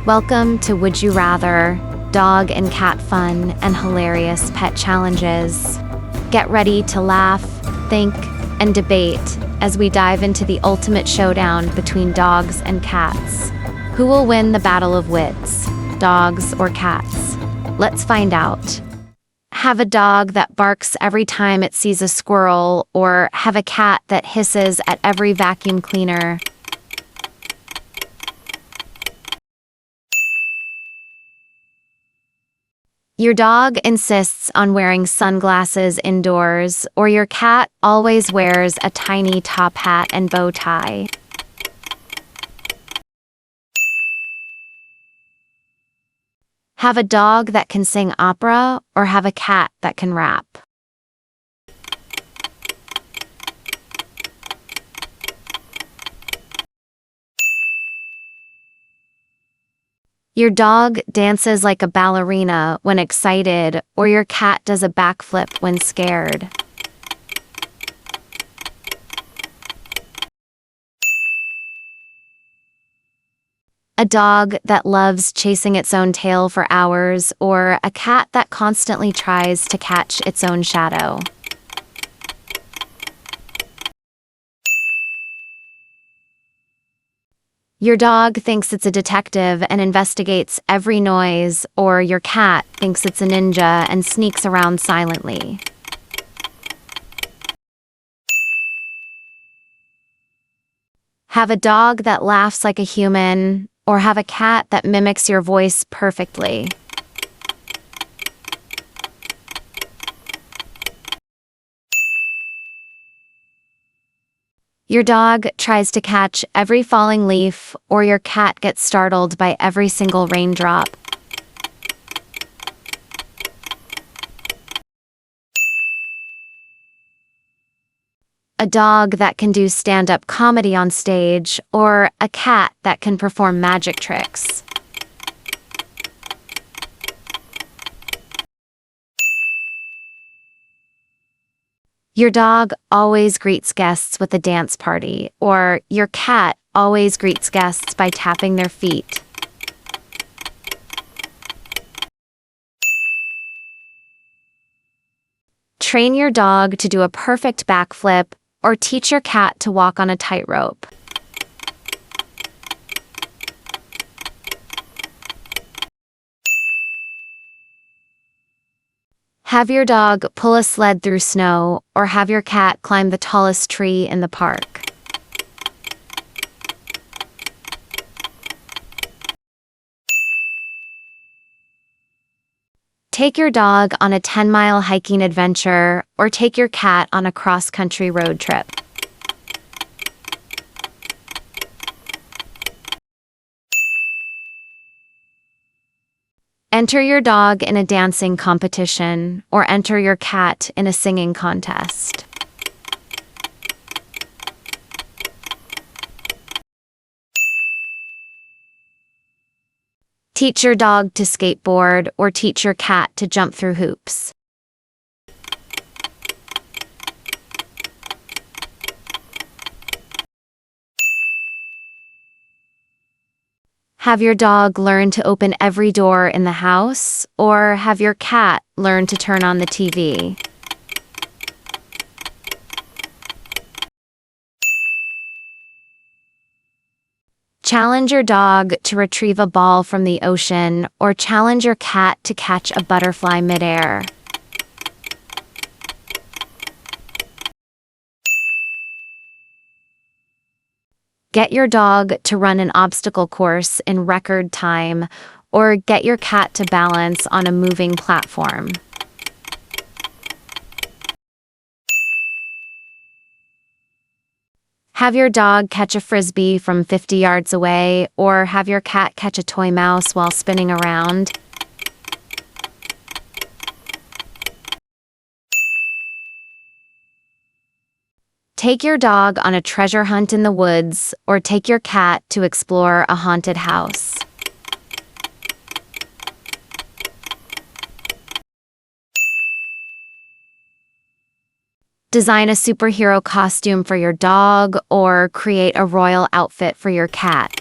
Welcome to Would You Rather, dog and cat fun and hilarious pet challenges. Get ready to laugh, think, and debate as we dive into the ultimate showdown between dogs and cats. Who will win the battle of wits, dogs or cats? Let's find out. Have a dog that barks every time it sees a squirrel, or have a cat that hisses at every vacuum cleaner? Your dog insists on wearing sunglasses indoors, or your cat always wears a tiny top hat and bow tie. Have a dog that can sing opera, or have a cat that can rap? Your dog dances like a ballerina when excited, or your cat does a backflip when scared. A dog that loves chasing its own tail for hours, or a cat that constantly tries to catch its own shadow. Your dog thinks it's a detective and investigates every noise, or your cat thinks it's a ninja and sneaks around silently. Have a dog that laughs like a human, or have a cat that mimics your voice perfectly. Your dog tries to catch every falling leaf, or your cat gets startled by every single raindrop. A dog that can do stand-up comedy on stage, or a cat that can perform magic tricks. Your dog always greets guests with a dance party, or your cat always greets guests by tapping their feet. Train your dog to do a perfect backflip, or teach your cat to walk on a tightrope. Have your dog pull a sled through snow, or have your cat climb the tallest tree in the park. Take your dog on a 10-mile hiking adventure, or take your cat on a cross-country road trip. Enter your dog in a dancing competition, or enter your cat in a singing contest. Teach your dog to skateboard, or teach your cat to jump through hoops. Have your dog learn to open every door in the house, or have your cat learn to turn on the TV? Challenge your dog to retrieve a ball from the ocean, or challenge your cat to catch a butterfly midair. Get your dog to run an obstacle course in record time, or get your cat to balance on a moving platform. Have your dog catch a frisbee from 50 yards away, or have your cat catch a toy mouse while spinning around. Take your dog on a treasure hunt in the woods, or take your cat to explore a haunted house. Design a superhero costume for your dog, or create a royal outfit for your cat.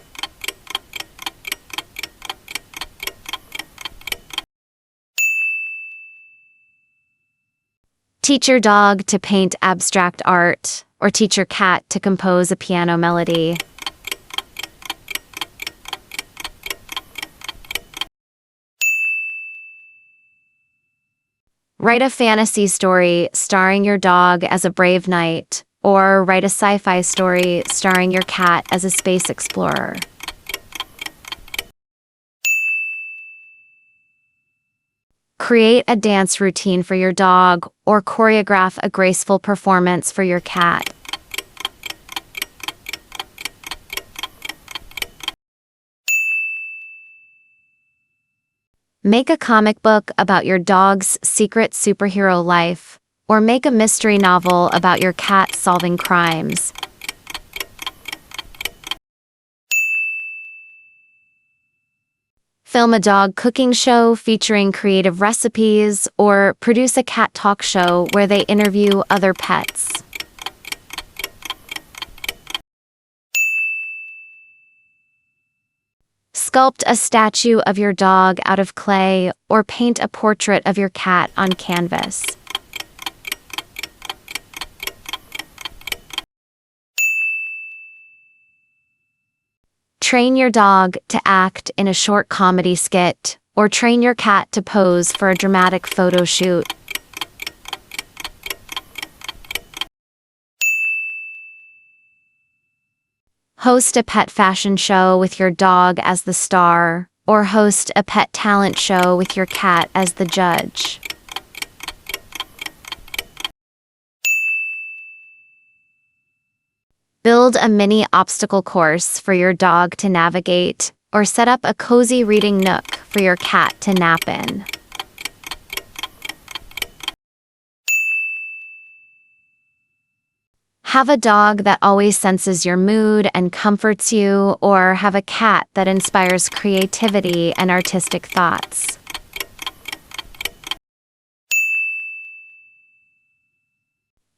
Teach your dog to paint abstract art, or teach your cat to compose a piano melody. Write a fantasy story starring your dog as a brave knight, or write a sci-fi story starring your cat as a space explorer. Create a dance routine for your dog, or choreograph a graceful performance for your cat. Make a comic book about your dog's secret superhero life, or make a mystery novel about your cat solving crimes. Film a dog cooking show featuring creative recipes, or produce a cat talk show where they interview other pets. Sculpt a statue of your dog out of clay, or paint a portrait of your cat on canvas. Train your dog to act in a short comedy skit, or train your cat to pose for a dramatic photo shoot. Host a pet fashion show with your dog as the star, or host a pet talent show with your cat as the judge. Build a mini obstacle course for your dog to navigate, or set up a cozy reading nook for your cat to nap in. Have a dog that always senses your mood and comforts you, or have a cat that inspires creativity and artistic thoughts.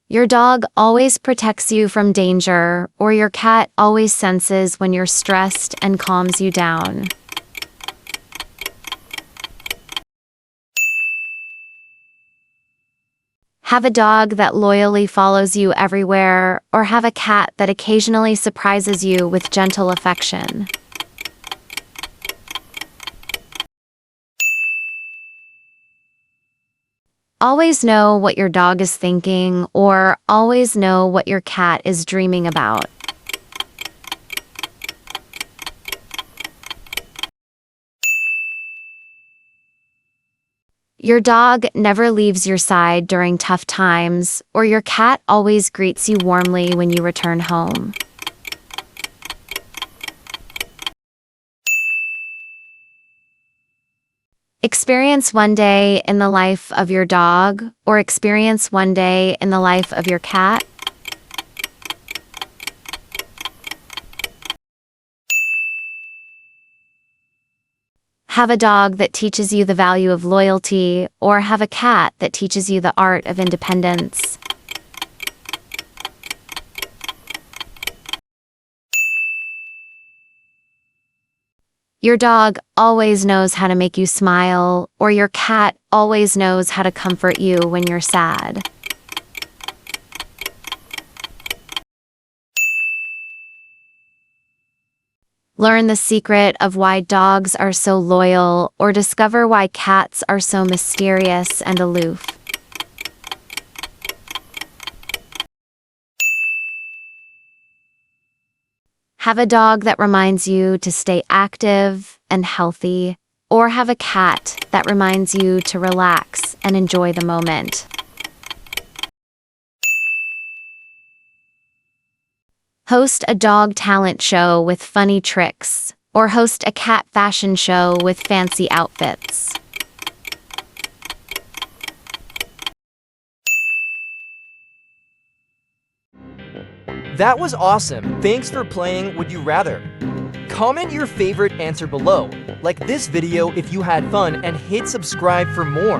Your dog always protects you from danger, or your cat always senses when you're stressed and calms you down. Have a dog that loyally follows you everywhere, or have a cat that occasionally surprises you with gentle affection. Always know what your dog is thinking, or always know what your cat is dreaming about. Your dog never leaves your side during tough times, or your cat always greets you warmly when you return home. Experience one day in the life of your dog, or experience one day in the life of your cat. Have a dog that teaches you the value of loyalty, or have a cat that teaches you the art of independence. Your dog always knows how to make you smile, or your cat always knows how to comfort you when you're sad. Learn the secret of why dogs are so loyal, or discover why cats are so mysterious and aloof. Have a dog that reminds you to stay active and healthy, or have a cat that reminds you to relax and enjoy the moment. Host a dog talent show with funny tricks, or host a cat fashion show with fancy outfits. That was awesome. Thanks for playing Would You Rather. Comment your favorite answer below, like this video if you had fun, and hit subscribe for more.